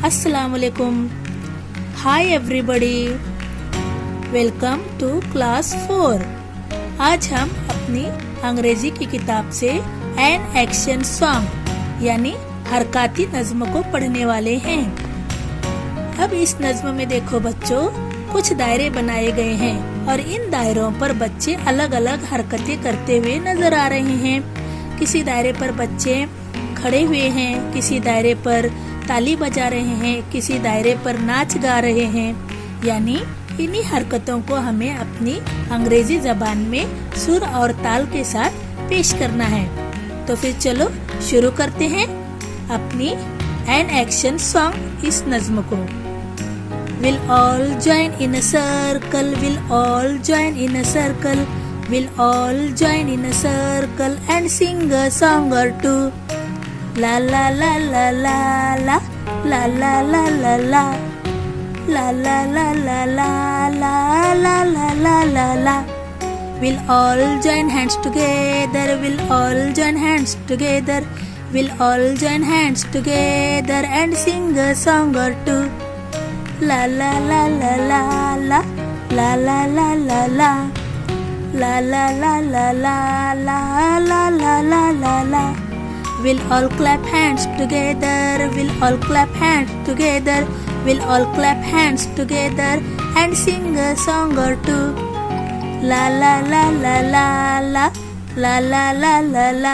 अस्सलामुअलैकुम। Hi everybody, welcome to class 4। आज हम अपनी अंग्रेजी की किताब से एन एक्शन सॉन्ग यानी हरकती नज्म को पढ़ने वाले हैं। अब इस नज्म में देखो बच्चों, कुछ दायरे बनाए गए हैं और इन दायरों पर बच्चे अलग अलग हरकतें करते हुए नजर आ रहे हैं। किसी दायरे पर बच्चे खड़े हुए हैं, किसी दायरे पर ताली बजा रहे हैं, किसी दायरे पर नाच गा रहे हैं। यानी इन्हीं हरकतों को हमें अपनी अंग्रेजी जबान में सुर और ताल के साथ पेश करना है। तो फिर चलो शुरू करते हैं अपनी एन एक्शन सॉन्ग इस नज्म को। We'll all join in a circle, we'll all join in a circle, we'll all join in a circle and sing a song or two. La la la la la la, la la la la la, la la la la la la, la la la la la. We'll all join hands together, we'll all join hands together, we'll all join hands together and sing a song or two. La la la la la la, la la la la la, la la la la la la, la la la la la. We'll all clap hands together, we'll all clap hands together, we'll all clap hands together and sing a song or two. La la la la la la, la la la la la,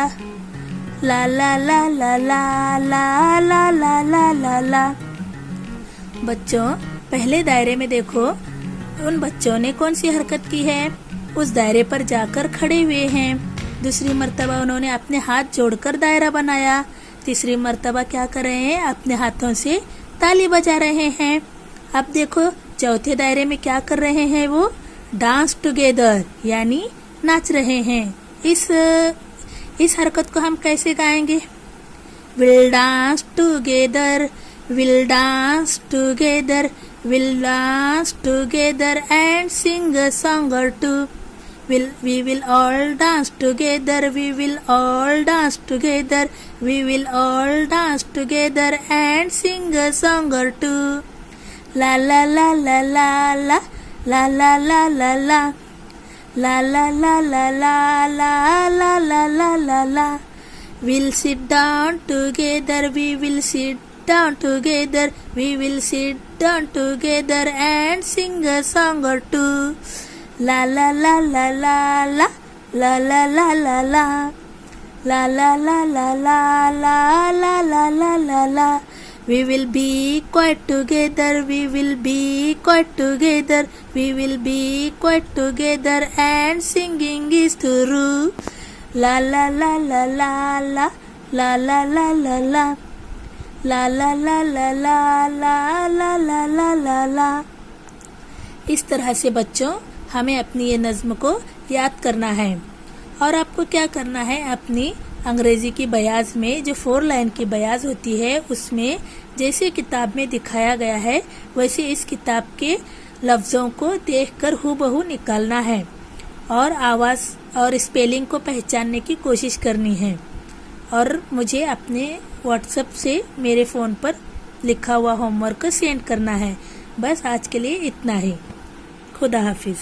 la la la la la la, la la la la la. बच्चों, पहले दायरे में देखो उन बच्चों ने कौन सी हरकत की है। उस दायरे पर जाकर खड़े हुए हैं। दूसरी मर्तबा उन्होंने अपने हाथ जोड़कर दायरा बनाया। तीसरी मर्तबा क्या कर रहे हैं, अपने हाथों से ताली बजा रहे हैं। अब देखो चौथे दायरे में क्या कर रहे हैं, वो डांस टुगेदर यानी नाच रहे हैं। इस हरकत को हम कैसे गाएंगे? Will dance together, we'll dance together, we'll dance together and sing a song or two. We will all dance together, we will all dance together, we will all dance together and sing a song or two. La la la la la la, la la la la la, la la la la la la, la la la la la. We'll sit down together, we will sit down together, we will sit down together and sing a song or two. La la la la la la, la la la la la, la la la la la la, la la la la la. We will be quiet together, we will be quiet together, we will be quiet together and singing is through. La la la la la la, la la la la la, la la la la la la, la la la la la. इस तरह से बच्चों हमें अपनी ये नज्म को याद करना है। और आपको क्या करना है, अपनी अंग्रेजी की बयाज में जो 4 लाइन की बयाज होती है उसमें जैसे किताब में दिखाया गया है वैसे इस किताब के लफ्ज़ों को देखकर हूबहू निकालना है और आवाज़ और स्पेलिंग को पहचानने की कोशिश करनी है। और मुझे अपने व्हाट्सएप से मेरे फ़ोन पर लिखा हुआ होमवर्क सेंड करना है। बस आज के लिए इतना ही। खुदा हाफिज़।